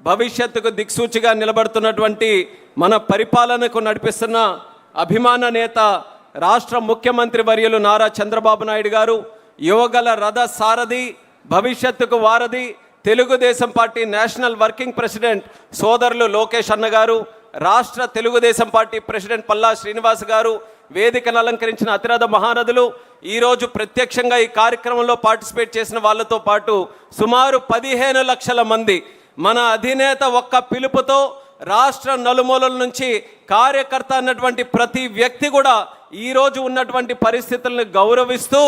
భవిష్యత్తుకు దిక్సూచిగా నిలబడుతున్నటువంటి మన పరిపాలనకు నడిపిస్తున్న అభిమాన నేత రాష్ట్ర ముఖ్యమంత్రి వర్యులు నారా చంద్రబాబు నాయుడు గారు, యువగల రథ సారథి, భవిష్యత్తుకు వారధి, Telugu Desam party national working president సోదరులు లోకేష్ అన్న గారు, రాష్ట్ర తెలుగుదేశం పార్టీ ప్రెసిడెంట్ పల్లా శ్రీనివాస్ గారు, వేదికను అలంకరించిన అతిరథ మహారథులు, ఈరోజు ప్రత్యక్షంగా ఈ కార్యక్రమంలో పార్టిసిపేట్ చేసిన వాళ్ళతో పాటు సుమారు 15 లక్షల మంది మన అధినేత ఒక్క పిలుపుతో రాష్ట్ర నలుమూలల నుంచి కార్యకర్త అన్నటువంటి ప్రతి వ్యక్తి కూడా ఈరోజు ఉన్నటువంటి పరిస్థితులను గౌరవిస్తూ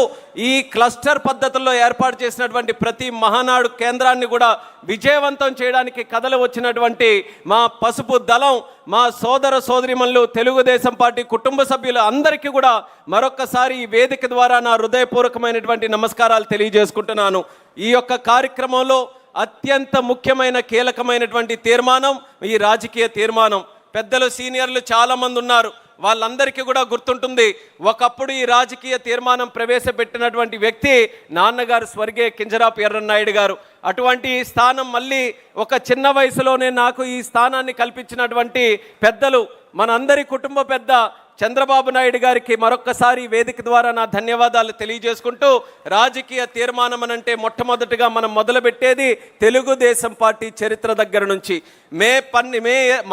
ఈ క్లస్టర్ పద్ధతుల్లో ఏర్పాటు చేసినటువంటి ప్రతి మహానాడు కేంద్రాన్ని కూడా విజయవంతం చేయడానికి కథలు వచ్చినటువంటి మా పసుపు దళం, మా సోదర సోదరిమణులు, తెలుగుదేశం పార్టీ కుటుంబ సభ్యులు అందరికీ కూడా మరొక్కసారి ఈ వేదిక ద్వారా నా హృదయపూర్వకమైనటువంటి నమస్కారాలు తెలియజేసుకుంటున్నాను. ఈ యొక్క కార్యక్రమంలో అత్యంత ముఖ్యమైన కీలకమైనటువంటి తీర్మానం ఈ రాజకీయ తీర్మానం. పెద్దలు సీనియర్లు చాలామంది ఉన్నారు, వాళ్ళందరికీ కూడా గుర్తుంటుంది. ఒకప్పుడు ఈ రాజకీయ తీర్మానం ప్రవేశపెట్టినటువంటి వ్యక్తి నాన్నగారు స్వర్గీయ కింజరాపు ఎర్రన్నాయుడు గారు. అటువంటి స్థానం మళ్ళీ ఒక చిన్న వయసులోనే నాకు ఈ స్థానాన్ని కల్పించినటువంటి పెద్దలు, మనందరి కుటుంబ పెద్ద చంద్రబాబు నాయుడు గారికి మరొక్కసారి వేదిక ద్వారా నా ధన్యవాదాలు తెలియజేసుకుంటూ, రాజకీయ తీర్మానం అంటే మొట్టమొదటిగా మనం మొదలుపెట్టేది తెలుగుదేశం పార్టీ చరిత్ర దగ్గర నుంచి.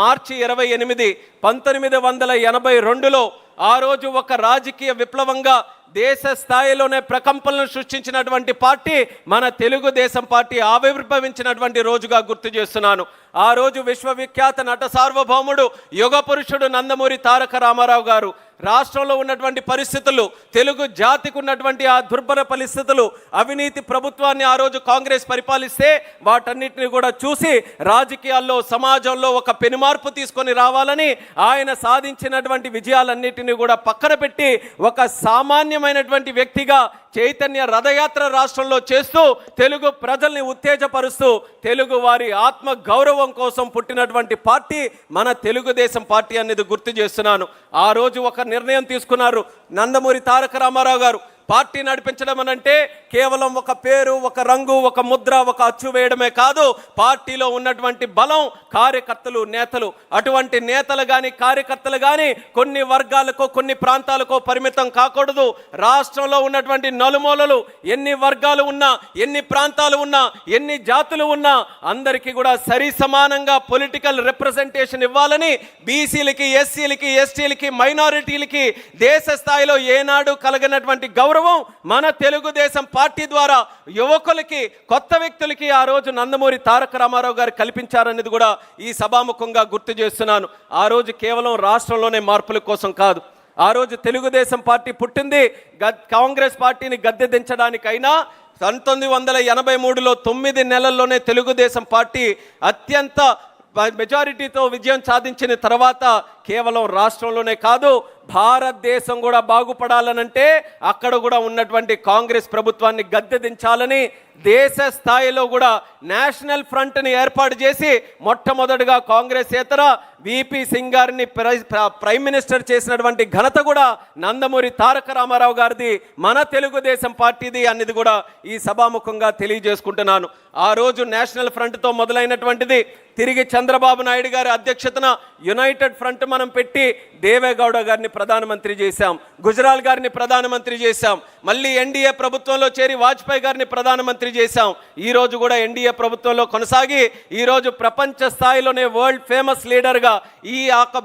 మార్చి 28, 1982లో ఆ రోజు ఒక రాజకీయ విప్లవంగా దేశ స్థాయిలోనే ప్రకంపనలు సృష్టించినటువంటి పార్టీ మన తెలుగుదేశం పార్టీ ఆవిర్భవించినటువంటి రోజుగా గుర్తు చేస్తున్నాను. ఆ రోజు విశ్వవిఖ్యాత నట సార్వభౌముడు, యుగ పురుషుడు నందమూరి తారక రామారావు గారు రాష్ట్రంలో ఉన్నటువంటి పరిస్థితులు, తెలుగు జాతికి ఉన్నటువంటి ఆ దుర్భర పరిస్థితులు, అవినీతి ప్రభుత్వాన్ని ఆ రోజు కాంగ్రెస్ పరిపాలిస్తే వాటన్నిటిని కూడా చూసి రాజకీయాల్లో సమాజంలో ఒక పెనుమార్పు తీసుకొని రావాలని ఆయన సాధించినటువంటి విజయాలన్నిటిని కూడా పక్కన పెట్టి ఒక సామాన్యమైనటువంటి వ్యక్తిగా చైతన్య రథయాత్ర రాష్ట్రంలో చేస్తూ తెలుగు ప్రజల్ని ఉత్తేజపరుస్తూ తెలుగు వారి ఆత్మ గౌరవం కోసం పుట్టినటువంటి పార్టీ మన తెలుగుదేశం పార్టీ అనేది గుర్తు చేస్తున్నాను. ఆ రోజు ఒక నిర్ణయం తీసుకున్నారు నందమూరి తారక రామారావు గారు. పార్టీ నడిపించడం అనంటే కేవలం ఒక పేరు, ఒక రంగు, ఒక ముద్ర, ఒక అచ్చు వేయడమే కాదు, పార్టీలో ఉన్నటువంటి బలం కార్యకర్తలు, నేతలు. అటువంటి నేతలు కానీ కార్యకర్తలు కానీ కొన్ని వర్గాలకో కొన్ని ప్రాంతాలకో పరిమితం కాకూడదు. రాష్ట్రంలో ఉన్నటువంటి నలుమూలలు ఎన్ని వర్గాలు ఉన్నా, ఎన్ని ప్రాంతాలు ఉన్నా, ఎన్ని జాతులు ఉన్నా అందరికీ కూడా సరి సమానంగా పొలిటికల్ రిప్రజెంటేషన్ ఇవ్వాలని బీసీలకి, ఎస్సీలకి, ఎస్టీలకి, మైనారిటీలకి దేశ స్థాయిలో ఏనాడు కలగనటువంటి గౌరవం మన తెలుగుదేశం పార్టీ ద్వారా యువకులకి, కొత్త వ్యక్తులకి ఆ రోజు నందమూరి తారక రామారావు గారు కల్పించారనేది కూడా ఈ సభాముఖంగా గుర్తు చేస్తున్నాను. ఆ రోజు కేవలం రాష్ట్రంలోనే మార్పుల కోసం కాదు. ఆ రోజు తెలుగుదేశం పార్టీ పుట్టింది కాంగ్రెస్ పార్టీని గద్దె దించడానికైనా 1983లో 9 నెలల్లోనే తెలుగుదేశం పార్టీ అత్యంత మెజారిటీతో విజయం సాధించిన తర్వాత కేవలం రాష్ట్రంలోనే కాదు, భారతదేశం కూడా బాగుపడాలనంటే అక్కడ కూడా ఉన్నటువంటి కాంగ్రెస్ ప్రభుత్వాన్ని గద్దె దించాలని దేశ స్థాయిలో కూడా నేషనల్ ఫ్రంట్ని ఏర్పాటు చేసి మొట్టమొదటిగా కాంగ్రెసేతర విపి సింగ్ గారిని ప్రైమ్ మినిస్టర్ చేసినటువంటి ఘనత కూడా నందమూరి తారక రామారావు గారిది, మన తెలుగుదేశం పార్టీది అనేది కూడా ఈ సభాముఖంగా తెలియజేసుకుంటున్నాను. ఆ రోజు నేషనల్ ఫ్రంట్తో మొదలైనటువంటిది తిరిగి చంద్రబాబు నాయుడు గారి అధ్యక్షతన యునైటెడ్ ఫ్రంట్ మనం పెట్టి దేవేగౌడ గారిని ప్రధానమంత్రి చేశాం, గుజరాల్ గారిని ప్రధానమంత్రి చేశాం, మళ్ళీ ఎన్డీఏ ప్రభుత్వంలో చేరి వాజ్పేయి గారిని ప్రధానమంత్రి చేశాం. ఈరోజు కూడా ఎన్డీఏ ప్రభుత్వంలో కొనసాగి ఈరోజు ప్రపంచ స్థాయిలోనే వరల్డ్ ఫేమస్ లీడర్గా ఈ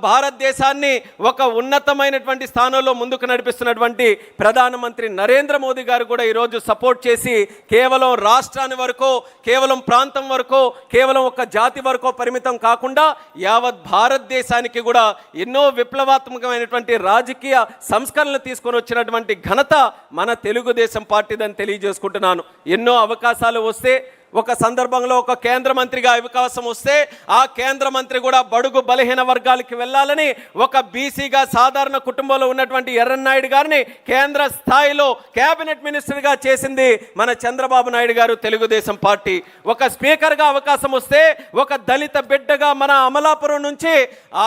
భారతదేశాన్ని ఒక ఉన్నతమైనటువంటి స్థానంలో ముందుకు నడిపిస్తున్నటువంటి ప్రధానమంత్రి నరేంద్ర మోదీ గారు కూడా ఈరోజు సపోర్ట్ చేసి కేవలం రాష్ట్రాన్ని వరకు, కేవలం ప్రాంతం వరకు, కేవలం ఒక జాతి వరకు పరిమితం కాకుండా యావత్ భారతదేశానికి కూడా ఎన్నో విప్లవాత్మకమైనటువంటి రాజకీయ సంస్కరణలు తీసుకొని వచ్చినటువంటి ఘనత మన తెలుగుదేశం పార్టీదని తెలియజేసుకుంటున్నాను. ఎన్నో అవకాశాలు వస్తే, ఒక సందర్భంలో ఒక కేంద్ర మంత్రిగా అవకాశం వస్తే ఆ కేంద్ర మంత్రి కూడా బడుగు బలహీన వర్గాలకి వెళ్ళాలని ఒక బీసీగా సాధారణ కుటుంబంలో ఉన్నటువంటి ఎర్రన్నాయుడు గారిని కేంద్ర స్థాయిలో కేబినెట్ మినిస్టర్గా చేసింది మన చంద్రబాబు నాయుడు గారు, తెలుగుదేశం పార్టీ. ఒక స్పీకర్గా అవకాశం వస్తే ఒక దళిత బిడ్డగా మన అమలాపురం నుంచి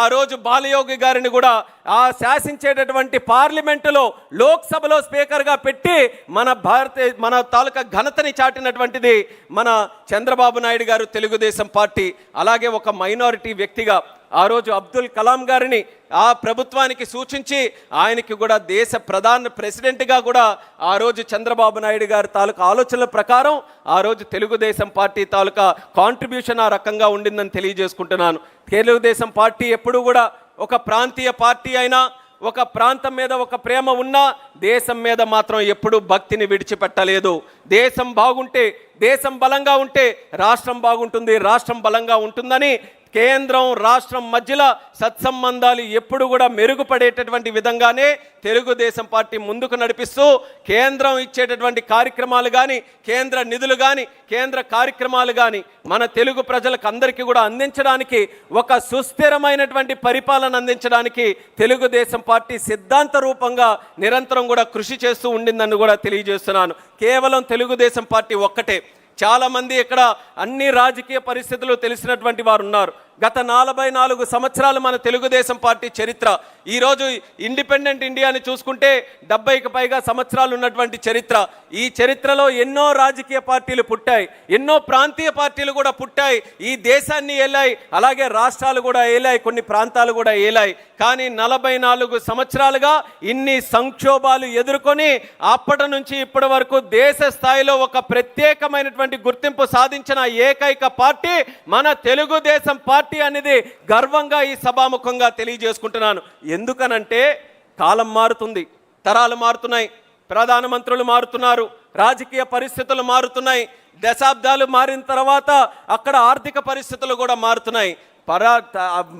ఆ రోజు బాలయోగి గారిని కూడా ఆ శాసించేటటువంటి పార్లమెంటులో లోక్సభలో స్పీకర్గా పెట్టి మన తాలూకా ఘనతని చాటినటువంటిది మన చంద్రబాబు నాయుడు గారు, తెలుగుదేశం పార్టీ. అలాగే ఒక మైనారిటీ వ్యక్తిగా ఆ రోజు అబ్దుల్ కలాం గారిని ఆ ప్రభుత్వానికి సూచించి ఆయనకి కూడా దేశ ప్రెసిడెంట్గా కూడా ఆ రోజు చంద్రబాబు నాయుడు గారి తాలూకా ఆలోచనల ప్రకారం ఆ రోజు తెలుగుదేశం పార్టీ తాలూకా కాంట్రిబ్యూషన్ ఆ రకంగా ఉండిందని తెలియజేసుకుంటున్నాను. తెలుగుదేశం పార్టీ ఎప్పుడు కూడా ఒక ప్రాంతీయ పార్టీ అయినా, ఒక ప్రాంతం మీద ఒక ప్రేమ ఉన్నా దేశం మీద మాత్రం ఎప్పుడూ భక్తిని విడిచిపెట్టలేదు. దేశం బాగుంటే, దేశం బలంగా ఉంటే రాష్ట్రం బాగుంటుంది, రాష్ట్రం బలంగా ఉంటుందని కేంద్రం రాష్ట్రం మధ్యలో సత్సంబంధాలు ఎప్పుడు కూడా మెరుగుపడేటటువంటి విధంగానే తెలుగుదేశం పార్టీ ముందుకు నడిపిస్తూ కేంద్రం ఇచ్చేటటువంటి కార్యక్రమాలు కానీ, కేంద్ర నిధులు కానీ, కేంద్ర కార్యక్రమాలు కానీ మన తెలుగు ప్రజలకు అందరికీ కూడా అందించడానికి, ఒక సుస్థిరమైనటువంటి పరిపాలన అందించడానికి తెలుగుదేశం పార్టీ సిద్ధాంత రూపంగా నిరంతరం కూడా కృషి చేస్తూ ఉండిందని కూడా తెలియజేస్తున్నాను. కేవలం తెలుగుదేశం పార్టీ ఒక్కటే. చాలామంది ఇక్కడ అన్ని రాజకీయ పరిస్థితులు తెలిసినటువంటి వారు ఉన్నారు. గత 44 సంవత్సరాలు మన తెలుగుదేశం పార్టీ చరిత్ర. ఈరోజు ఇండిపెండెంట్ ఇండియాని చూసుకుంటే 70కి పైగా సంవత్సరాలు ఉన్నటువంటి చరిత్ర. ఈ చరిత్రలో ఎన్నో రాజకీయ పార్టీలు పుట్టాయి, ఎన్నో ప్రాంతీయ పార్టీలు కూడా పుట్టాయి. ఈ దేశాన్ని ఏలాయి, అలాగే రాష్ట్రాలు కూడా ఏలాయి, కొన్ని ప్రాంతాలు కూడా ఏలాయి. కానీ 44 సంవత్సరాలుగా ఇన్ని సంక్షోభాలు ఎదుర్కొని అప్పటి నుంచి ఇప్పటి వరకు దేశ స్థాయిలో ఒక ప్రత్యేకమైనటువంటి గుర్తింపు సాధించిన ఏకైక పార్టీ మన తెలుగుదేశం పార్టీ అనేది గర్వంగా ఈ సభాముఖంగా తెలియజేసుకుంటున్నాను. ఎందుకనంటే కాలం మారుతుంది, తరాలు మారుతున్నాయి, ప్రధానమంత్రులు మారుతున్నారు, రాజకీయ పరిస్థితులు మారుతున్నాయి, దశాబ్దాలు మారిన తర్వాత అక్కడ ఆర్థిక పరిస్థితులు కూడా మారుతున్నాయి.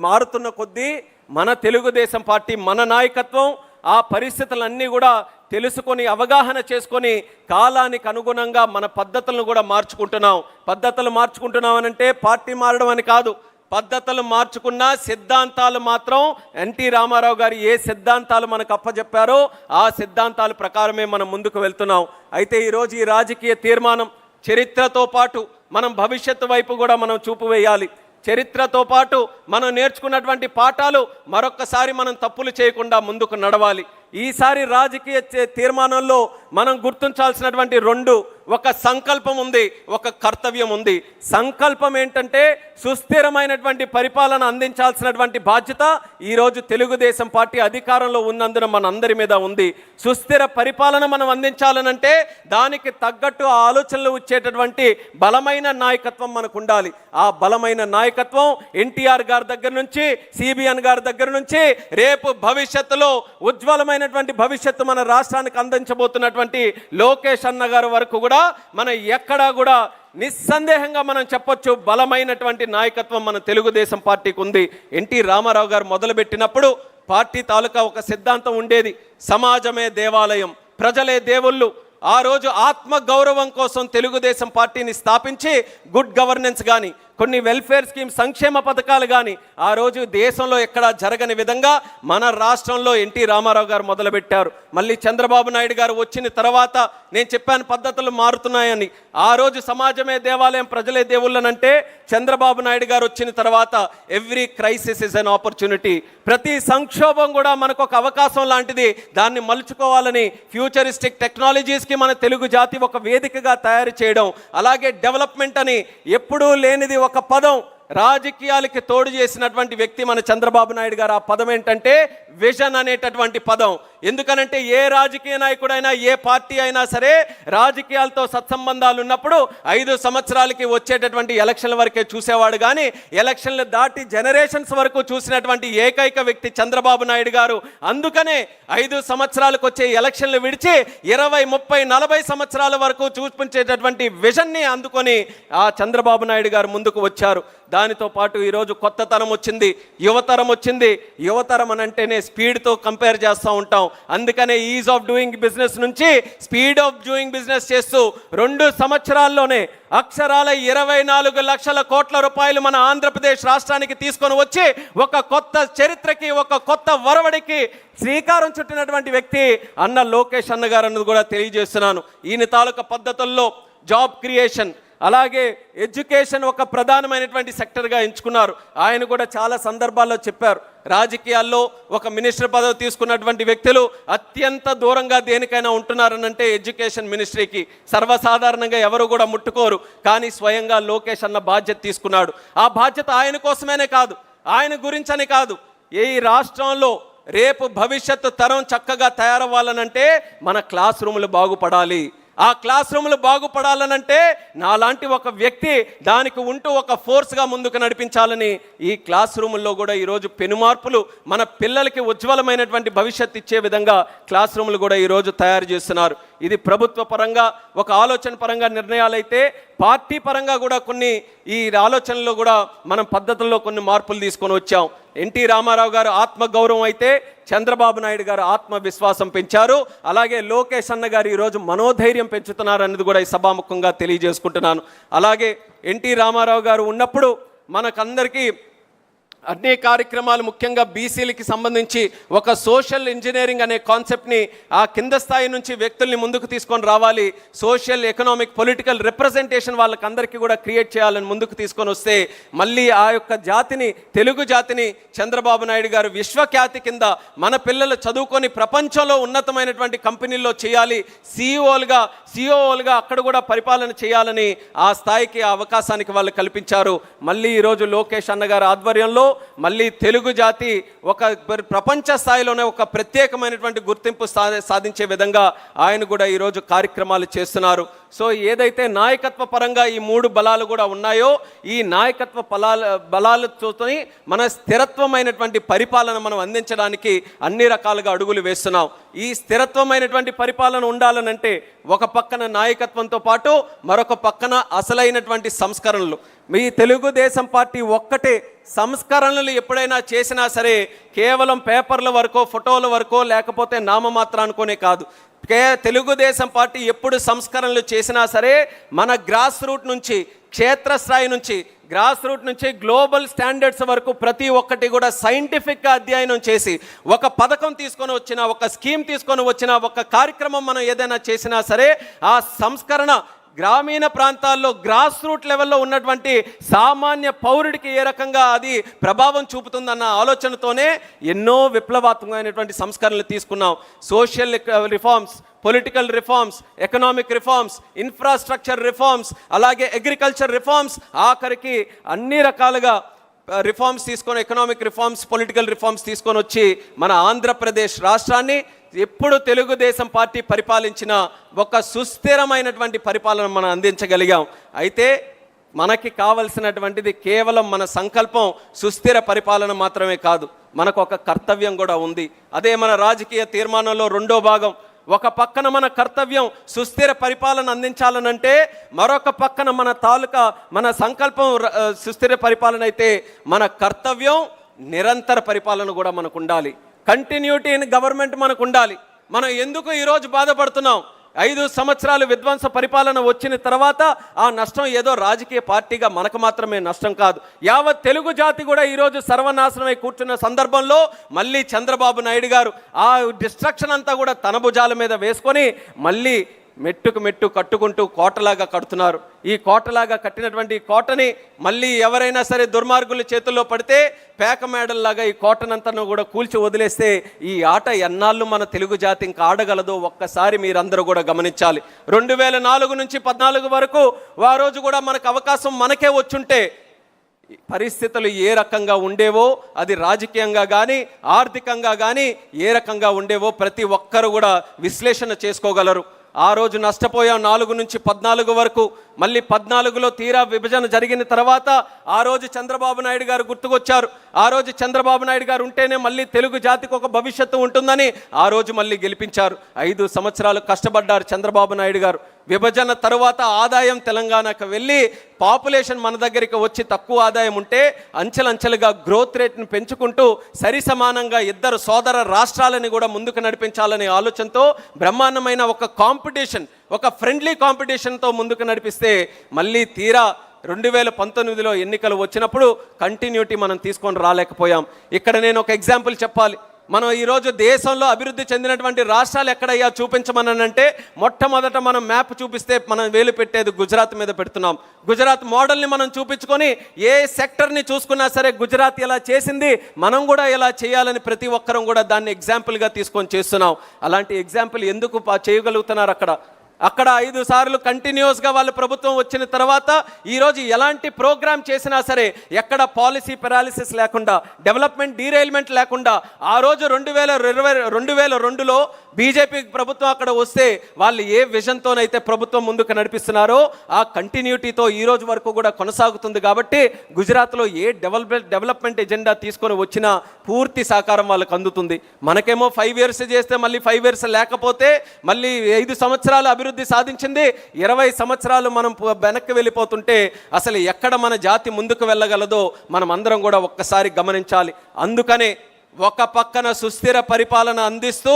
మారుతున్న కొద్దీ మన తెలుగుదేశం పార్టీ, మన నాయకత్వం ఆ పరిస్థితులన్నీ కూడా తెలుసుకొని, అవగాహన చేసుకొని కాలానికి అనుగుణంగా మన పద్ధతులను కూడా మార్చుకుంటున్నాం. పద్ధతులు మార్చుకుంటున్నాం అనంటే పార్టీ మారడం అని కాదు. పద్ధతులు మార్చుకున్న సిద్ధాంతాలు మాత్రం ఎన్టీ రామారావు గారు ఏ సిద్ధాంతాలు మనకు అప్పచెప్పారో ఆ సిద్ధాంతాల ప్రకారమే మనం ముందుకు వెళ్తున్నాం. అయితే ఈరోజు ఈ రాజకీయ తీర్మానం చరిత్రతో పాటు మనం భవిష్యత్తు వైపు కూడా మనం చూపు వేయాలి. చరిత్రతో పాటు మనం నేర్చుకున్నటువంటి పాఠాలు మరొక్కసారి మనం తప్పులు చేయకుండా ముందుకు నడవాలి. ఈసారి రాజకీయ తీర్మానంలో మనం గుర్తించాల్సినటువంటి ఒక సంకల్పం ఉంది, ఒక కర్తవ్యం ఉంది. సంకల్పం ఏంటంటే సుస్థిరమైనటువంటి పరిపాలన అందించాల్సినటువంటి బాధ్యత ఈరోజు తెలుగుదేశం పార్టీ అధికారంలో ఉన్నందున మనందరి మీద ఉంది. సుస్థిర పరిపాలన మనం అందించాలనంటే దానికి తగ్గట్టు ఆ ఆలోచనలు వచ్చేటటువంటి బలమైన నాయకత్వం మనకు ఉండాలి. ఆ బలమైన నాయకత్వం ఎన్టీఆర్ గారి దగ్గర నుంచి, సిబిఎన్ గారి దగ్గర నుంచి రేపు భవిష్యత్తులో ఉజ్వలమైనటువంటి భవిష్యత్తు మన రాష్ట్రానికి అందించబోతున్నటువంటి లోకేష్ అన్న గారి వరకు కూడా మనం ఎక్కడా కూడా నిస్సందేహంగా మనం చెప్పొచ్చు, బలమైనటువంటి నాయకత్వం మన తెలుగుదేశం పార్టీకి ఉంది. ఎన్టీ రామారావు గారు మొదలుపెట్టినప్పుడు పార్టీ తాలూకా ఒక సిద్ధాంతం ఉండేది, సమాజమే దేవాలయం, ప్రజలే దేవుళ్ళు. ఆ రోజు ఆత్మ గౌరవం కోసం తెలుగుదేశం పార్టీని స్థాపించి గుడ్ గవర్నెన్స్ కానీ, కొన్ని వెల్ఫేర్ స్కీమ్ సంక్షేమ పథకాలు కానీ ఆ రోజు దేశంలో ఎక్కడా జరగని విధంగా మన రాష్ట్రంలో ఎన్టీ రామారావు గారు మొదలుపెట్టారు. మళ్ళీ చంద్రబాబు నాయుడు గారు వచ్చిన తర్వాత నేను చెప్పాను పద్ధతులు మారుతున్నాయని. ఆ రోజు సమాజమే దేవాలయం, ప్రజలే దేవుళ్ళనంటే చంద్రబాబు నాయుడు గారు వచ్చిన తర్వాత every crisis is an opportunity, ప్రతి సంక్షోభం కూడా మనకు ఒక అవకాశం లాంటిది, దాన్ని మలుచుకోవాలని ఫ్యూచరిస్టిక్ టెక్నాలజీస్కి మన తెలుగు జాతి ఒక వేదికగా తయారు చేయడం, అలాగే డెవలప్మెంట్ అని ఎప్పుడూ లేనిది ఒక పదం రాజకీయాలకి తోడు చేసినటువంటి వ్యక్తి మన చంద్రబాబు నాయుడు గారు. ఆ పదం ఏంటంటే విజన్ అనేటటువంటి పదం. ఎందుకనంటే ఏ రాజకీయ నాయకుడైనా, ఏ పార్టీ అయినా సరే రాజకీయాలతో సత్సంబంధాలు ఉన్నప్పుడు 5 సంవత్సరాలకి వచ్చేటటువంటి ఎలక్షన్ల వరకే చూసేవాడు, కానీ ఎలక్షన్లు దాటి జనరేషన్స్ వరకు చూసినటువంటి ఏకైక వ్యక్తి చంద్రబాబు నాయుడు గారు. అందుకనే 5 సంవత్సరాలకు వచ్చే ఎలక్షన్లు విడిచి 20, 30, 40 సంవత్సరాల వరకు చూపించేటటువంటి విజన్ని అందుకొని ఆ చంద్రబాబు నాయుడు గారు ముందుకు వచ్చారు. దానితో పాటు ఈరోజు కొత్త తరం వచ్చింది, యువతరం వచ్చింది. యువతరం అని అంటేనే స్పీడ్తో కంపేర్ చేస్తూ ఉంటాం. అందుకనే ఈజ్ ఆఫ్ డూయింగ్ బిజినెస్ నుంచి స్పీడ్ ఆఫ్ డూయింగ్ బిజినెస్ చేస్తూ 2 సంవత్సరాల్లోనే అక్షరాల 24 లక్షల కోట్ల రూపాయలు మన ఆంధ్రప్రదేశ్ రాష్ట్రానికి తీసుకొని వచ్చి ఒక కొత్త చరిత్రకి, ఒక కొత్త వరవడికి శ్రీకారం చుట్టినటువంటి వ్యక్తి అన్న లోకేష్ అన్న గారు అన్నది కూడా తెలియజేస్తున్నాను. ఈయన తాలూకా పద్ధతుల్లో జాబ్ క్రియేషన్, అలాగే ఎడ్యుకేషన్ ఒక ప్రధానమైనటువంటి సెక్టర్గా ఎంచుకున్నారు. ఆయన కూడా చాలా సందర్భాల్లో చెప్పారు, రాజకీయాల్లో ఒక మినిస్టర్ పదవి తీసుకున్నటువంటి వ్యక్తులు అత్యంత దూరంగా దేనికైనా ఉంటున్నారనంటే ఎడ్యుకేషన్ మినిస్ట్రీకి. సర్వసాధారణంగా ఎవరు కూడా ముట్టుకోరు, కానీ స్వయంగా లోకేష్ అన్న బాధ్యత తీసుకున్నాడు. ఆ బాధ్యత ఆయన కోసమేనే కాదు, ఆయన గురించని కాదు, ఈ రాష్ట్రంలో రేపు భవిష్యత్తు తరం చక్కగా తయారవ్వాలనంటే మన క్లాస్ రూములు బాగుపడాలి. ఆ క్లాస్ రూములు బాగుపడాలనంటే నాలాంటి ఒక వ్యక్తి దానికి ఉంటూ ఒక ఫోర్స్గా ముందుకు నడిపించాలని ఈ క్లాస్ రూముల్లో కూడా ఈరోజు పెనుమార్పులు, మన పిల్లలకి ఉజ్వలమైనటువంటి భవిష్యత్తు ఇచ్చే విధంగా క్లాస్ రూములు కూడా ఈరోజు తయారు చేస్తున్నారు. ఇది ప్రభుత్వ పరంగా ఒక ఆలోచన పరంగా నిర్ణయాలు అయితే, పార్టీ పరంగా కూడా కొన్ని ఈ ఆలోచనలో కూడా మనం పద్ధతుల్లో కొన్ని మార్పులు తీసుకొని వచ్చాం. ఎన్టీ రామారావు గారు ఆత్మగౌరవం అయితే చంద్రబాబు నాయుడు గారు ఆత్మవిశ్వాసం పెంచారు. అలాగే లోకేష్ అన్న గారు ఈరోజు మనోధైర్యం పెంచుతున్నారు అనేది కూడా ఈ సభాముఖంగా తెలియజేసుకుంటున్నాను. అలాగే ఎన్టీ రామారావు గారు ఉన్నప్పుడు మనకందరికీ అన్ని కార్యక్రమాలు, ముఖ్యంగా బీసీలకి సంబంధించి ఒక సోషల్ ఇంజనీరింగ్ అనే కాన్సెప్ట్ని ఆ కింద స్థాయి నుంచి వ్యక్తుల్ని ముందుకు తీసుకొని రావాలి, సోషల్ ఎకనామిక్ పొలిటికల్ రిప్రజెంటేషన్ వాళ్ళకందరికీ కూడా క్రియేట్ చేయాలని ముందుకు తీసుకొని వస్తే మళ్ళీ ఆ యొక్క జాతిని, తెలుగు జాతిని చంద్రబాబు నాయుడు గారు విశ్వఖ్యాతి కింద మన పిల్లలు చదువుకొని ప్రపంచంలో ఉన్నతమైనటువంటి కంపెనీల్లో చేయాలి, సిఇఓలుగా అక్కడ కూడా పరిపాలన చేయాలని ఆ స్థాయికి, ఆ అవకాశానికి వాళ్ళు కల్పించారు. మళ్ళీ ఈరోజు లోకేష్ అన్నగారి ఆధ్వర్యంలో మళ్ళీ తెలుగు జాతి ఒక ప్రపంచ స్థాయిలోనే ఒక ప్రత్యేకమైనటువంటి గుర్తింపు సాధించే విధంగా ఆయన కూడా ఈరోజు కార్యక్రమాలు చేస్తున్నారు. సో ఏదైతే నాయకత్వ పరంగా ఈ 3 బలాలు కూడా ఉన్నాయో, ఈ నాయకత్వ బలాలతో మన స్థిరత్వమైనటువంటి పరిపాలన మనం అందించడానికి అన్ని రకాలుగా అడుగులు వేస్తున్నాం. ఈ స్థిరత్వమైనటువంటి పరిపాలన ఉండాలనంటే ఒక పక్కన నాయకత్వంతో పాటు మరొక పక్కన అసలైనటువంటి సంస్కరణలు. మీ తెలుగుదేశం పార్టీ ఒక్కటే సంస్కరణలు ఎప్పుడైనా చేసినా సరే కేవలం పేపర్ల వరకో, ఫోటోల వరకో, లేకపోతే నామమాత్రానికోనే కాదు. తెలుగుదేశం పార్టీ ఎప్పుడు సంస్కరణలు చేసినా సరే మన గ్రాస్ రూట్ నుంచి, క్షేత్రస్థాయి నుంచి, గ్రాస్ రూట్ నుంచి గ్లోబల్ స్టాండర్డ్స్ వరకు ప్రతి ఒక్కటి కూడా సైంటిఫిక్గా అధ్యయనం చేసి ఒక పథకం తీసుకొని వచ్చిన, ఒక స్కీమ్ తీసుకొని వచ్చిన, ఒక కార్యక్రమం మనం ఏదైనా చేసినా సరే ఆ సంస్కరణ గ్రామీణ ప్రాంతాల్లో గ్రాస్ రూట్ లెవెల్లో ఉన్నటువంటి సామాన్య పౌరుడికి ఏ రకంగా అది ప్రభావం చూపుతుందన్న ఆలోచనతోనే ఎన్నో విప్లవాత్మకమైనటువంటి సంస్కరణలు తీసుకున్నాం. Social reforms, political reforms, economic reforms, infrastructure reforms, అలాగే అగ్రికల్చర్ రిఫార్మ్స్, ఆఖరికి అన్ని రకాలుగా రిఫార్మ్స్ తీసుకొని, ఎకనామిక్ రిఫార్మ్స్, పొలిటికల్ రిఫార్మ్స్ తీసుకొని వచ్చి మన ఆంధ్రప్రదేశ్ రాష్ట్రాన్ని ఎప్పుడు తెలుగుదేశం పార్టీ పరిపాలించిన ఒక సుస్థిరమైనటువంటి పరిపాలన మనం అందించగలిగాం. అయితే మనకి కావలసినటువంటిది కేవలం మన సంకల్పం సుస్థిర పరిపాలన మాత్రమే కాదు, మనకు ఒక కర్తవ్యం కూడా ఉంది. అదే మన రాజకీయ తీర్మానంలో 2వ భాగం. ఒక పక్కన మన కర్తవ్యం సుస్థిర పరిపాలన అందించాలనంటే, మరొక పక్కన మన సంకల్పం సుస్థిర పరిపాలన అయితే మన కర్తవ్యం నిరంతర పరిపాలన కూడా మనకు ఉండాలి. కంటిన్యూటీ ఇన్ గవర్నమెంట్ మనకు ఉండాలి. మనం ఎందుకు ఈరోజు బాధపడుతున్నాం? 5 సంవత్సరాలు విధ్వంస పరిపాలన వచ్చిన తర్వాత ఆ నష్టం ఏదో రాజకీయ పార్టీగా మనకు మాత్రమే నష్టం కాదు, యావత్ తెలుగు జాతి కూడా ఈరోజు సర్వనాశనమై కూర్చున్న సందర్భంలో మళ్ళీ చంద్రబాబు నాయుడు గారు ఆ డిస్ట్రక్షన్ అంతా కూడా తన భుజాల మీద వేసుకొని మళ్ళీ మెట్టుకు మెట్టు కట్టుకుంటూ కోటలాగా కడుతున్నారు. ఈ కోటలాగా కట్టినటువంటి కోటని మళ్ళీ ఎవరైనా సరే దుర్మార్గుల చేతుల్లో పడితే పేక మేడల్లాగా ఈ కోటనంతను కూడా కూల్చి వదిలేస్తే ఈ ఆట ఎన్నాళ్ళు మన తెలుగు జాతి ఇంకా ఆడగలదో ఒక్కసారి మీరందరూ కూడా గమనించాలి. 2004 నుంచి 14 వరకు ఆ రోజు కూడా మనకు అవకాశం మనకే వచ్చుంటే పరిస్థితులు ఏ రకంగా ఉండేవో, అది రాజకీయంగా కానీ ఆర్థికంగా కానీ ఏ రకంగా ఉండేవో ప్రతి ఒక్కరు కూడా విశ్లేషణ చేసుకోగలరు. ఆ రోజు నష్టపోయాం 4 నుంచి 14 వరకు. మళ్ళీ 14లో తీరా విభజన జరిగిన తర్వాత ఆ రోజు చంద్రబాబు నాయుడు గారు గుర్తుకొచ్చారు. ఆ రోజు చంద్రబాబు నాయుడు గారు ఉంటేనే మళ్ళీ తెలుగు జాతికి ఒక భవిష్యత్తు ఉంటుందని ఆ రోజు మళ్ళీ గెలిపించారు. 5 సంవత్సరాలు కష్టపడ్డారు చంద్రబాబు నాయుడు గారు. విభజన తరువాత ఆదాయం తెలంగాణకు వెళ్ళి పాపులేషన్ మన దగ్గరికి వచ్చి తక్కువ ఆదాయం ఉంటే అంచెలంచెలుగా గ్రోత్ రేట్ను పెంచుకుంటూ సరి సమానంగా ఇద్దరు సోదర రాష్ట్రాలని కూడా ముందుకు నడిపించాలనే ఆలోచనతో బ్రహ్మాండమైన ఒక కాంపిటీషన్, ఒక ఫ్రెండ్లీ కాంపిటీషన్తో ముందుకు నడిపిస్తే మళ్ళీ తీరా 2019లో ఎన్నికలు వచ్చినప్పుడు కంటిన్యూటీ మనం తీసుకొని రాలేకపోయాం. ఇక్కడ నేను ఒక ఎగ్జాంపుల్ చెప్పాలి. మనం ఈరోజు దేశంలో అభివృద్ధి చెందినటువంటి రాష్ట్రాలు ఎక్కడయ్యా చూపించమనంటే మొట్టమొదట మనం మ్యాప్ చూపిస్తే మనం వేలు పెట్టేది గుజరాత్ మీద పెడుతున్నాం. గుజరాత్ మోడల్ని మనం చూపించుకొని ఏ సెక్టర్ని చూసుకున్నా సరే గుజరాత్ ఎలా చేసింది మనం కూడా ఎలా చేయాలని ప్రతి ఒక్కరం కూడా దాన్ని ఎగ్జాంపుల్గా తీసుకొని చేస్తున్నాం. అలాంటి ఎగ్జాంపుల్ ఎందుకు చేయగలుగుతున్నారు అక్కడ 5 సార్లు కంటిన్యూస్గా వాళ్ళ ప్రభుత్వం వచ్చిన తర్వాత ఈరోజు ఎలాంటి ప్రోగ్రామ్ చేసినా సరే ఎక్కడ పాలసీ పెరాలిసిస్ లేకుండా, డెవలప్మెంట్ డీరైల్మెంట్ లేకుండా, ఆ రోజు 2022లో బీజేపీ ప్రభుత్వం అక్కడ వస్తే వాళ్ళు ఏ విజన్తోనైతే ప్రభుత్వం ముందుకు నడిపిస్తున్నారో ఆ కంటిన్యూటీతో ఈ రోజు వరకు కూడా కొనసాగుతుంది. కాబట్టి గుజరాత్లో ఏ డెవలప్మెంట్ ఎజెండా తీసుకొని వచ్చినా పూర్తి సహకారం వాళ్ళకు అందుతుంది. మనకేమో 5 years చేస్తే మళ్ళీ 5 years లేకపోతే మళ్ళీ 5 సంవత్సరాలు అభివృద్ధి సాధించింది, 20 సంవత్సరాలు మనం వెనక్కి వెళ్ళిపోతుంటే అసలు ఎక్కడ మన జాతి ముందుకు వెళ్ళగలదో మనం అందరం కూడా ఒక్కసారి గమనించాలి. అందుకనే ఒక పక్కన సుస్థిర పరిపాలన అందిస్తూ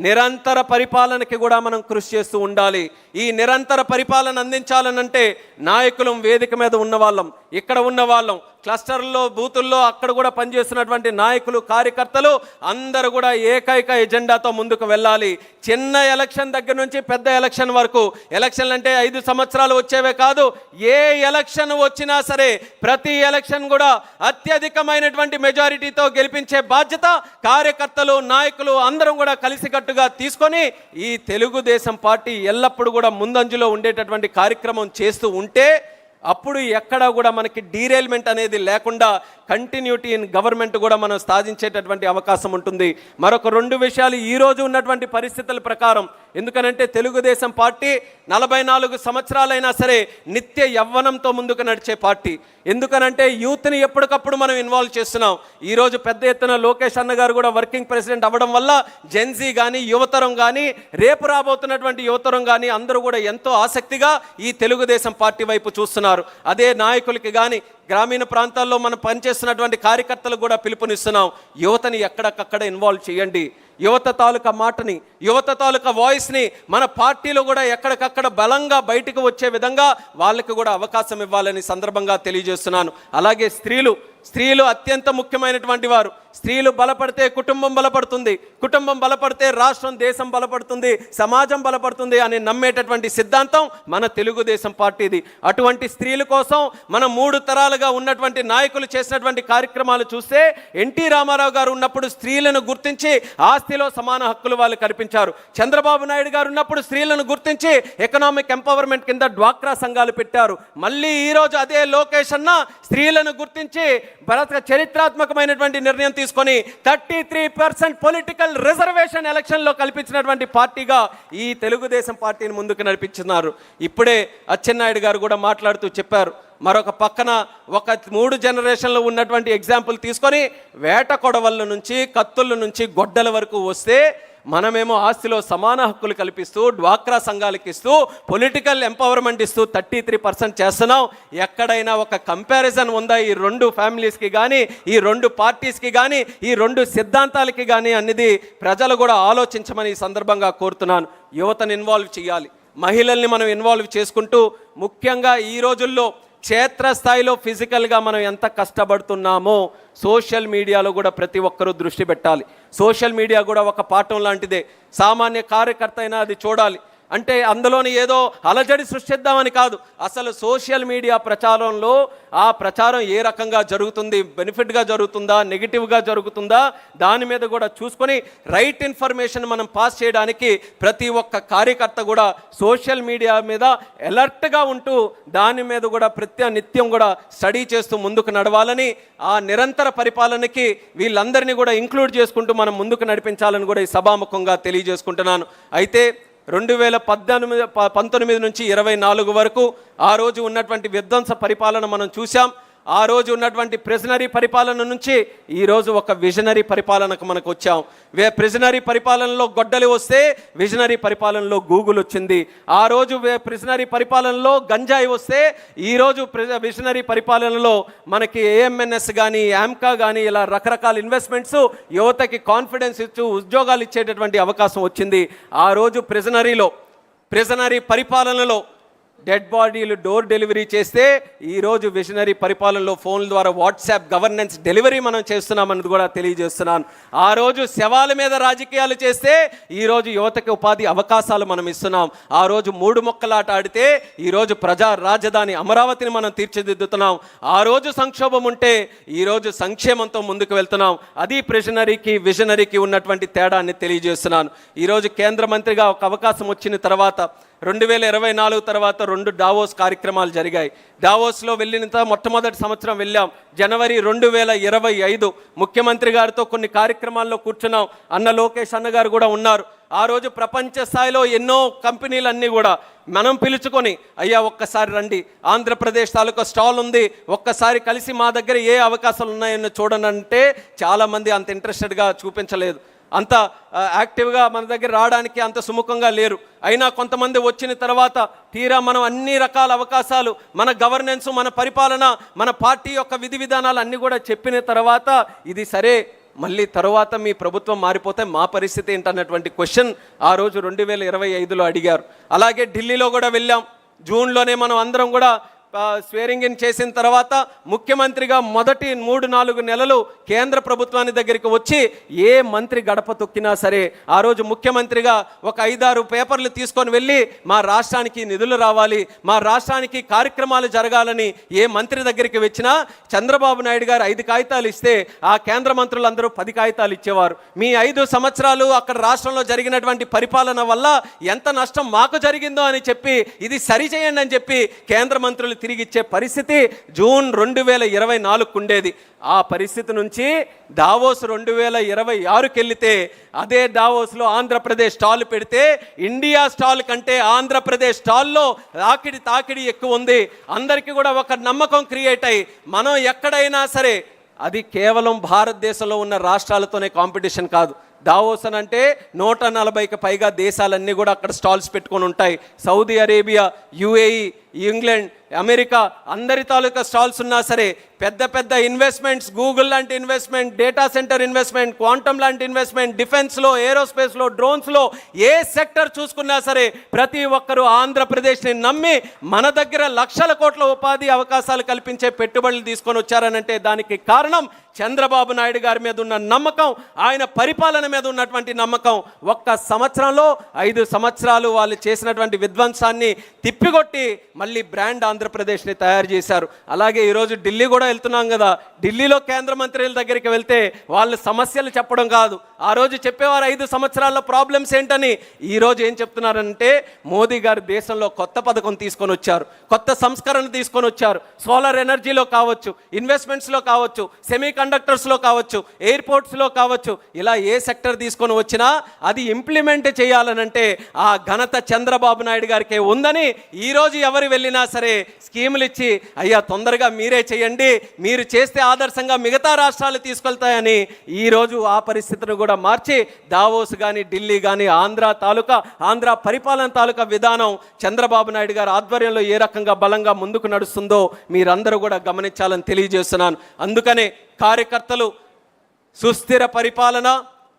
నిరంతర పరిపాలనకి కూడా మనం కృషి చేస్తూ ఉండాలి. ఈ నిరంతర పరిపాలన అందించాలనంటే నాయకులం, వేదిక మీద ఉన్నవాళ్ళం, ఇక్కడ ఉన్నవాళ్ళం, క్లస్టర్లో బూతుల్లో అక్కడ కూడా పనిచేస్తున్నటువంటి నాయకులు, కార్యకర్తలు అందరూ కూడా ఏకైక ఎజెండాతో ముందుకు వెళ్ళాలి. చిన్న ఎలక్షన్ దగ్గర నుంచి పెద్ద ఎలక్షన్ వరకు, ఎలక్షన్లు అంటే 5 సంవత్సరాలు వచ్చేవే కాదు, ఏ ఎలక్షన్ వచ్చినా సరే ప్రతి ఎలక్షన్ కూడా అత్యధికమైనటువంటి మెజారిటీతో గెలిపించే బాధ్యత కార్యకర్తలు, నాయకులు అందరం కూడా కలిసికట్టుగా తీసుకొని ఈ తెలుగుదేశం పార్టీ ఎల్లప్పుడూ కూడా ముందంజలో ఉండేటటువంటి కార్యక్రమం చేస్తూ ఉంటే అప్పుడు ఎక్కడ కూడా మనకి డీరైల్మెంట్ అనేది లేకుండా కంటిన్యూటీ ఇన్ గవర్నమెంట్ కూడా మనం సాధించేటటువంటి అవకాశం ఉంటుంది. మరొక 2 విషయాలు ఈరోజు ఉన్నటువంటి పరిస్థితుల ప్రకారం, ఎందుకనంటే తెలుగుదేశం పార్టీ 44 సంవత్సరాలైనా సరే నిత్య యవ్వనంతో ముందుకు నడిచే పార్టీ. ఎందుకనంటే యూత్ని ఎప్పటికప్పుడు మనం ఇన్వాల్వ్ చేస్తున్నాం. ఈరోజు పెద్ద ఎత్తున లోకేష్ అన్న గారు కూడా వర్కింగ్ ప్రెసిడెంట్ అవ్వడం వల్ల జెన్జీ కానీ, యువతరం కానీ, రేపు రాబోతున్నటువంటి యువతరం కానీ అందరూ కూడా ఎంతో ఆసక్తిగా ఈ తెలుగుదేశం పార్టీ వైపు చూస్తున్నారు. అదే నాయకులకి కానీ, గ్రామీణ ప్రాంతాల్లో మనం పనిచేస్తున్నటువంటి కార్యకర్తలు కూడా పిలుపునిస్తున్నాం. యువతని ఎక్కడికక్కడ ఇన్వాల్వ్ చేయండి. యువత తాలూకా మాటని, యువత తాలూకా వాయిస్ని మన పార్టీలో కూడా ఎక్కడికక్కడ బలంగా బయటకు వచ్చే విధంగా వాళ్ళకి కూడా అవకాశం ఇవ్వాలని సందర్భంగా తెలియజేస్తున్నాను. అలాగే స్త్రీలు అత్యంత ముఖ్యమైనటువంటి వారు. స్త్రీలు బలపడితే కుటుంబం బలపడుతుంది, కుటుంబం బలపడితే రాష్ట్రం, దేశం బలపడుతుంది, సమాజం బలపడుతుంది అని నమ్మేటటువంటి సిద్ధాంతం మన తెలుగుదేశం పార్టీది. అటువంటి స్త్రీల కోసం మనం 3 తరాలుగా ఉన్నటువంటి నాయకులు చేసినటువంటి కార్యక్రమాలు చూస్తే ఎన్టీ రామారావు గారు ఉన్నప్పుడు స్త్రీలను గుర్తించి ఆస్తిలో సమాన హక్కులు వాళ్ళు కల్పించారు. చంద్రబాబు నాయుడు గారు ఉన్నప్పుడు స్త్రీలను గుర్తించి ఎకనామిక్ ఎంపవర్మెంట్ కింద డ్వాక్రా సంఘాలు పెట్టారు. మళ్ళీ ఈరోజు అదే లోకేష్ అన్న స్త్రీలను గుర్తించి చరిత్రాత్మకమైనటువంటి నిర్ణయం తీసుకొని 33% పొలిటికల్ రిజర్వేషన్ ఎలక్షన్లో కల్పించినటువంటి పార్టీగా ఈ తెలుగుదేశం పార్టీని ముందుకు నడిపించున్నారు. ఇప్పుడే అచ్చెన్నాయుడు గారు కూడా మాట్లాడుతూ చెప్పారు, మరొక పక్కన ఒక 3 జనరేషన్లో ఉన్నటువంటి ఎగ్జాంపుల్ తీసుకొని వేట కొడవళ్ళ నుంచి, కత్తుల నుంచి, గొడ్డల వరకు వస్తే మనమేమో ఆస్తిలో సమాన హక్కులు కల్పిస్తూ, డ్వాక్రా సంఘాలకు ఇస్తూ, పొలిటికల్ ఎంపవర్మెంట్ ఇస్తూ 33% చేస్తున్నాం. ఎక్కడైనా ఒక కంపారిజన్ ఉందా ఈ 2 ఫ్యామిలీస్కి కానీ, ఈ 2 పార్టీస్కి కానీ, ఈ 2 సిద్ధాంతాలకి కానీ అనేది ప్రజలు కూడా ఆలోచించమని ఈ సందర్భంగా కోరుతున్నాను. యువతను ఇన్వాల్వ్ చేయాలి, మహిళల్ని మనం ఇన్వాల్వ్ చేసుకుంటూ, ముఖ్యంగా ఈ రోజుల్లో క్షేత్రస్థాయిలో ఫిజికల్గా మనం ఎంత కష్టపడుతున్నామో సోషల్ మీడియాలో కూడా ప్రతి ఒక్కరూ దృష్టి పెట్టాలి. సోషల్ మీడియా కూడా ఒక పాఠం లాంటిదే. సామాన్య కార్యకర్త అయినా అది చూడాలి. అంటే అందులోని ఏదో అలజడి సృష్టిద్దామని కాదు, అసలు సోషల్ మీడియా ప్రచారంలో ఆ ప్రచారం ఏ రకంగా జరుగుతుంది, బెనిఫిట్గా జరుగుతుందా, నెగిటివ్గా జరుగుతుందా, దాని మీద కూడా చూసుకొని రైట్ ఇన్ఫర్మేషన్ మనం పాస్ చేయడానికి ప్రతి ఒక్క కార్యకర్త కూడా సోషల్ మీడియా మీద అలర్ట్గా ఉంటూ దాని మీద కూడా నిత్యం కూడా స్టడీ చేస్తూ ముందుకు నడవాలని, ఆ నిరంతర పరిపాలనకి వీళ్ళందరినీ కూడా ఇంక్లూడ్ చేసుకుంటూ మనం ముందుకు నడిపించాలని కూడా ఈ సభాముఖంగా తెలియజేసుకుంటున్నాను. అయితే 2019 నుంచి 24 వరకు ఆ రోజు ఉన్నటువంటి విధ్వంస పరిపాలన మనం చూసాం. ఆ రోజు ఉన్నటువంటి ప్రిజనరీ పరిపాలన నుంచి ఈరోజు ఒక విజనరీ పరిపాలనకు మనకు వచ్చాం. ప్రిజనరీ పరిపాలనలో గొడ్డలి వస్తే విజనరీ పరిపాలనలో గూగుల్ వచ్చింది. ఆ రోజు ప్రిజనరీ పరిపాలనలో గంజాయి వస్తే ఈరోజు విజనరీ పరిపాలనలో మనకి ఏఎంఎన్ఎస్ కానీ, యామ్కా కానీ ఇలా రకరకాల ఇన్వెస్ట్మెంట్స్ యువతకి కాన్ఫిడెన్స్ ఇచ్చి ఉద్యోగాలు ఇచ్చేటటువంటి అవకాశం వచ్చింది. ఆ రోజు ప్రిజనరీ పరిపాలనలో డెడ్ బాడీలు డోర్ డెలివరీ చేస్తే ఈరోజు విజనరీ పరిపాలనలో ఫోన్ల ద్వారా వాట్సాప్ గవర్నెన్స్ డెలివరీ మనం చేస్తున్నామన్నది కూడా తెలియజేస్తున్నాను. ఆ రోజు శవాల మీద రాజకీయాలు చేస్తే ఈరోజు యువతకి ఉపాధి అవకాశాలు మనం ఇస్తున్నాం. ఆ రోజు మూడు మొక్కలాట ఆడితే ఈరోజు ప్రజా రాజధాని అమరావతిని మనం తీర్చిదిద్దుతున్నాం. ఆ రోజు సంక్షోభం ఉంటే ఈరోజు సంక్షేమంతో ముందుకు వెళ్తున్నాం. అది విజనరీకి ఉన్నటువంటి తేడాన్ని తెలియజేస్తున్నాను. ఈరోజు కేంద్ర మంత్రిగా ఒక అవకాశం వచ్చిన తర్వాత 2024 తర్వాత 2 డావోస్ కార్యక్రమాలు జరిగాయి. డావోస్లో వెళ్ళిన మొట్టమొదటి సంవత్సరం వెళ్ళాం. జనవరి 2025 ముఖ్యమంత్రి గారితో కొన్ని కార్యక్రమాల్లో కూర్చున్నాం. అన్న లోకేష్ అన్న గారు కూడా ఉన్నారు. ఆ రోజు ప్రపంచ స్థాయిలో ఎన్నో కంపెనీలన్నీ కూడా మనం పిలుచుకొని, అయ్యా ఒక్కసారి రండి, ఆంధ్రప్రదేశ్ తాలూకా స్టాల్ ఉంది, ఒక్కసారి కలిసి మా దగ్గర ఏ అవకాశాలు ఉన్నాయని చూడండి అంటే చాలామంది అంత ఇంట్రెస్టెడ్గా చూపించలేదు. అంత యాక్టివ్గా మన దగ్గర రావడానికి అంత సుముఖంగా లేరు. అయినా కొంతమంది వచ్చిన తర్వాత తీరా మనం అన్ని రకాల అవకాశాలు, మన గవర్నెన్స్, మన పరిపాలన, మన పార్టీ యొక్క విధి విధానాలు అన్నీ కూడా చెప్పిన తర్వాత ఇది సరే, మళ్ళీ తర్వాత మీ ప్రభుత్వం మారిపోతే మా పరిస్థితి ఏంటన్నటువంటి క్వశ్చన్ ఆ రోజు 2025లో అడిగారు. అలాగే ఢిల్లీలో కూడా వెళ్ళాం. జూన్లోనే మనం అందరం కూడా స్వేరింగ్ ఇన్ చేసిన తర్వాత ముఖ్యమంత్రిగా మొదటి 3-4 నెలలు కేంద్ర ప్రభుత్వాన్ని దగ్గరికి వచ్చి ఏ మంత్రి గడప తొక్కినా సరే ఆ రోజు ముఖ్యమంత్రిగా ఒక 5-6 పేపర్లు తీసుకొని వెళ్ళి మా రాష్ట్రానికి నిధులు రావాలి, మా రాష్ట్రానికి కార్యక్రమాలు జరగాలని ఏ మంత్రి దగ్గరికి వచ్చినా చంద్రబాబు నాయుడు గారు 5 కాగితాలు ఇస్తే ఆ కేంద్ర మంత్రులందరూ 10 కాగితాలు ఇచ్చేవారు. మీ 5 సంవత్సరాలు అక్కడ రాష్ట్రంలో జరిగినటువంటి పరిపాలన వల్ల ఎంత నష్టం మాకు జరిగిందో అని చెప్పి ఇది సరిచేయండి అని చెప్పి కేంద్ర మంత్రులు తిరిగి ఇచ్చే పరిస్థితి జూన్ 2024 ఉండేది. ఆ పరిస్థితి నుంచి దావోస్ 2026కి వెళితే అదే దావోస్లో ఆంధ్రప్రదేశ్ స్టాల్ పెడితే ఇండియా స్టాల్ కంటే ఆంధ్రప్రదేశ్ స్టాల్లో తాకిడి ఎక్కువ ఉంది. అందరికీ కూడా ఒక నమ్మకం క్రియేట్ అయ్యి మనం ఎక్కడైనా సరే, అది కేవలం భారతదేశంలో ఉన్న రాష్ట్రాలతోనే కాంపిటీషన్ కాదు. దావోస్ అని అంటే 140కి పైగా దేశాలన్నీ కూడా అక్కడ స్టాల్స్ పెట్టుకొని ఉంటాయి. Saudi Arabia, UAE, England, America అందరి తాలూకా స్టాల్స్ ఉన్నా సరే పెద్ద పెద్ద ఇన్వెస్ట్మెంట్స్, గూగుల్ లాంటి investment, data centre investment, quantum లాంటి ఇన్వెస్ట్మెంట్, డిఫెన్స్లో, ఏరోస్పేస్లో, డ్రోన్స్లో ఏ సెక్టర్ చూసుకున్నా సరే ప్రతి ఒక్కరూ ఆంధ్రప్రదేశ్ని నమ్మి మన దగ్గర లక్షల కోట్ల ఉపాధి అవకాశాలు కల్పించే పెట్టుబడులు తీసుకొని వచ్చారనంటే దానికి కారణం చంద్రబాబు నాయుడు గారి మీద ఉన్న నమ్మకం, ఆయన పరిపాలన మీద ఉన్నటువంటి నమ్మకం. ఒక్క సంవత్సరంలో 5 సంవత్సరాలు వాళ్ళు చేసినటువంటి విధ్వంసాన్ని తిప్పికొట్టి మళ్ళీ బ్రాండ్ ఆంధ్రప్రదేశ్ని తయారు చేశారు. అలాగే ఈరోజు ఢిల్లీ కూడా వెళ్తున్నాం కదా, ఢిల్లీలో కేంద్ర మంత్రుల దగ్గరికి వెళ్తే వాళ్ళు సమస్యలు చెప్పడం కాదు, ఆ రోజు చెప్పేవారు 5 సంవత్సరాల ప్రాబ్లమ్స్ ఏంటని. ఈరోజు ఏం చెప్తున్నారంటే మోదీ గారు దేశంలో కొత్త పథకం తీసుకొని వచ్చారు, కొత్త సంస్కరణ తీసుకొని వచ్చారు. సోలార్ ఎనర్జీలో కావచ్చు, ఇన్వెస్ట్మెంట్స్లో కావచ్చు, సెమీ కండక్టర్స్లో కావచ్చు, ఎయిర్పోర్ట్స్లో కావచ్చు, ఇలా ఏ సెక్టర్ తీసుకొని వచ్చినా అది ఇంప్లిమెంట్ చేయాలనంటే ఆ ఘనత చంద్రబాబు నాయుడు గారికే ఉందని ఈరోజు ఎవరు వెళ్ళినా సరే స్కీములు ఇచ్చి అయ్యా తొందరగా మీరే చేయండి, మీరు చేస్తే ఆదర్శంగా మిగతా రాష్ట్రాలు తీసుకెళ్తాయని ఈరోజు ఆ పరిస్థితిని కూడా మార్చి దావోస్ కానీ, ఢిల్లీ కానీ, ఆంధ్ర పరిపాలన తాలూకా విధానం చంద్రబాబు నాయుడు గారి ఆధ్వర్యంలో ఏ రకంగా బలంగా ముందుకు నడుస్తుందో మీరందరూ కూడా గమనించాలని తెలియజేస్తున్నాను. అందుకనే కార్యకర్తలు సుస్థిర పరిపాలన,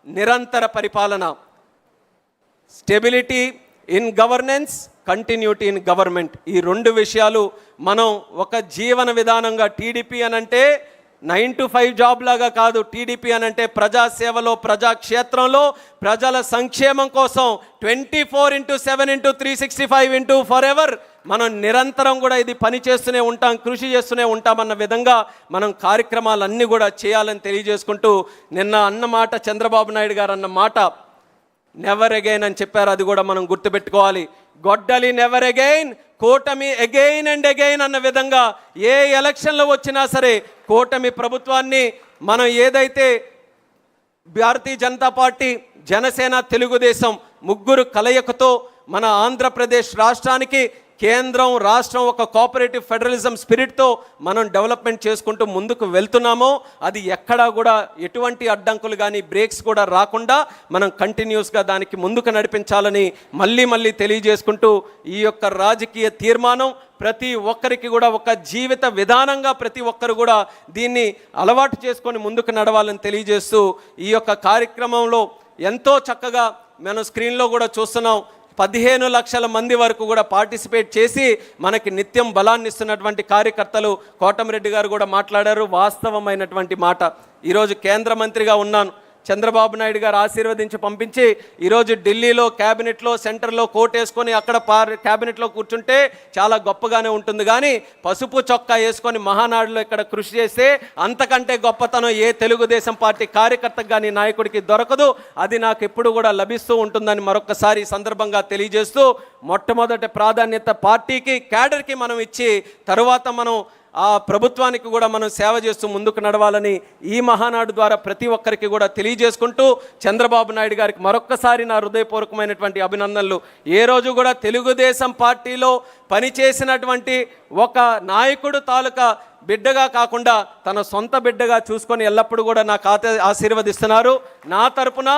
నిరంతర పరిపాలన, stability in governance, continuity in government, ఈ 2 విషయాలు మనం ఒక జీవన విధానంగా, టీడీపీ అనంటే 9 to 5 జాబ్ లాగా కాదు, టీడీపీ అనంటే ప్రజాసేవలో, ప్రజాక్షేత్రంలో, ప్రజల సంక్షేమం కోసం 24/7/365 ఫర్ ఎవర్ మనం నిరంతరం కూడా ఇది పని చేస్తూనే ఉంటాం, కృషి చేస్తూనే ఉంటామన్న విధంగా మనం కార్యక్రమాలన్నీ కూడా చేయాలని తెలియజేసుకుంటూ, నిన్న అన్న మాట, చంద్రబాబు నాయుడు గారు అన్న మాట నెవర్ అగైన్ అని చెప్పారు. అది కూడా మనం గుర్తుపెట్టుకోవాలి. గొడ్డలి నెవర్ అగైన్, కూటమి అగైన్ అండ్ అగైన్ అన్న విధంగా ఏ ఎలక్షన్లు వచ్చినా సరే కూటమి ప్రభుత్వాన్ని మనం ఏదైతే భారతీయ జనతా పార్టీ, జనసేన, తెలుగుదేశం ముగ్గురు కలయికతో మన ఆంధ్రప్రదేశ్ రాష్ట్రానికి కేంద్రం, రాష్ట్రం ఒక కోఆపరేటివ్ ఫెడరలిజం స్పిరిట్తో మనం డెవలప్మెంట్ చేసుకుంటూ ముందుకు వెళ్తున్నామో అది ఎక్కడా కూడా ఎటువంటి అడ్డంకులు కానీ బ్రేక్స్ కూడా రాకుండా మనం కంటిన్యూస్గా దానికి ముందుకు నడిపించాలని మళ్ళీ తెలియజేసుకుంటూ, ఈ యొక్క రాజకీయ తీర్మానం ప్రతి ఒక్కరికి కూడా ఒక జీవిత విధానంగా ప్రతి ఒక్కరు కూడా దీన్ని అలవాటు చేసుకొని ముందుకు నడవాలని తెలియజేస్తూ, ఈ యొక్క కార్యక్రమంలో ఎంతో చక్కగా మనం స్క్రీన్లో కూడా చూస్తున్నాం, 15 లక్షల మంది వరకు కూడా పార్టిసిపేట్ చేసి మనకి నిత్యం బలాన్ని ఇస్తున్నటువంటి కార్యకర్తలు కోటమిరెడ్డి గారు కూడా మాట్లాడారు. వాస్తవమైనటువంటి మాట. ఈరోజు కేంద్ర మంత్రిగా ఉన్నాను, చంద్రబాబు నాయుడు గారు ఆశీర్వదించి పంపించి ఈరోజు ఢిల్లీలో క్యాబినెట్లో సెంటర్లో కోట్ వేసుకొని అక్కడ క్యాబినెట్లో కూర్చుంటే చాలా గొప్పగానే ఉంటుంది. కానీ పసుపు చొక్కా వేసుకొని మహానాడులో ఇక్కడ కృషి చేస్తే అంతకంటే గొప్పతనం ఏ తెలుగుదేశం పార్టీ కార్యకర్తకు కానీ నాయకుడికి దొరకదు. అది నాకు ఎప్పుడు కూడా లభిస్తూ ఉంటుందని మరొకసారి ఈ సందర్భంగా తెలియజేస్తూ, మొట్టమొదటి ప్రాధాన్యత పార్టీకి క్యాడర్కి మనం ఇచ్చి తరువాత మనం ఆ ప్రభుత్వానికి కూడా మనం సేవ చేస్తూ ముందుకు నడవాలని ఈ మహానాడు ద్వారా ప్రతి ఒక్కరికి కూడా తెలియజేసుకుంటూ, చంద్రబాబు నాయుడు గారికి మరొక్కసారి నా హృదయపూర్వకమైనటువంటి అభినందనలు. ఏ రోజు కూడా తెలుగుదేశం పార్టీలో పనిచేసినటువంటి ఒక నాయకుడు తాలూకా బిడ్డగా కాకుండా తన సొంత బిడ్డగా చూసుకొని ఎల్లప్పుడూ కూడా నాకు ఆశీర్వదిస్తున్నారు. నా తరపున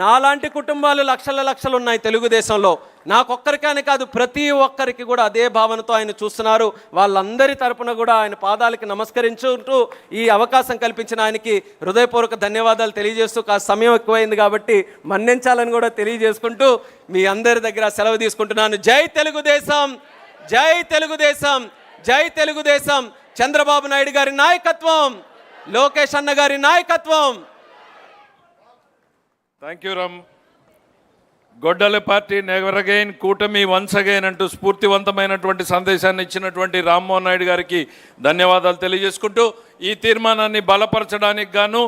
నాలాంటి కుటుంబాలు లక్షలు ఉన్నాయి తెలుగుదేశంలో. నాకొక్కరికని కాదు, ప్రతి ఒక్కరికి కూడా అదే భావనతో ఆయన చూస్తున్నారు. వాళ్ళందరి తరపున కూడా ఆయన పాదాలకి నమస్కరించుకుంటూ ఈ అవకాశం కల్పించిన ఆయనకి హృదయపూర్వక ధన్యవాదాలు తెలియజేస్తూ, కాస్త సమయం ఎక్కువైంది కాబట్టి మన్నించాలని కూడా తెలియజేసుకుంటూ మీ అందరి దగ్గర సెలవు తీసుకుంటున్నాను. జై తెలుగుదేశం, జై తెలుగుదేశం, జై తెలుగుదేశం. చంద్రబాబు నాయుడు గారి నాయకత్వం, లోకేష్ అన్న గారి నాయకత్వం. Thank you Ram. గొడ్డల పార్టీ నెవర్ అగైన్, కూటమి వన్స్ అగైన్ అంటూ స్ఫూర్తివంతమైనటువంటి సందేశాన్ని ఇచ్చినటువంటి రామ్మోహన్ నాయుడు గారికి ధన్యవాదాలు తెలియజేసుకుంటూ, ఈ తీర్మానాన్ని బలపరచడానికి గాను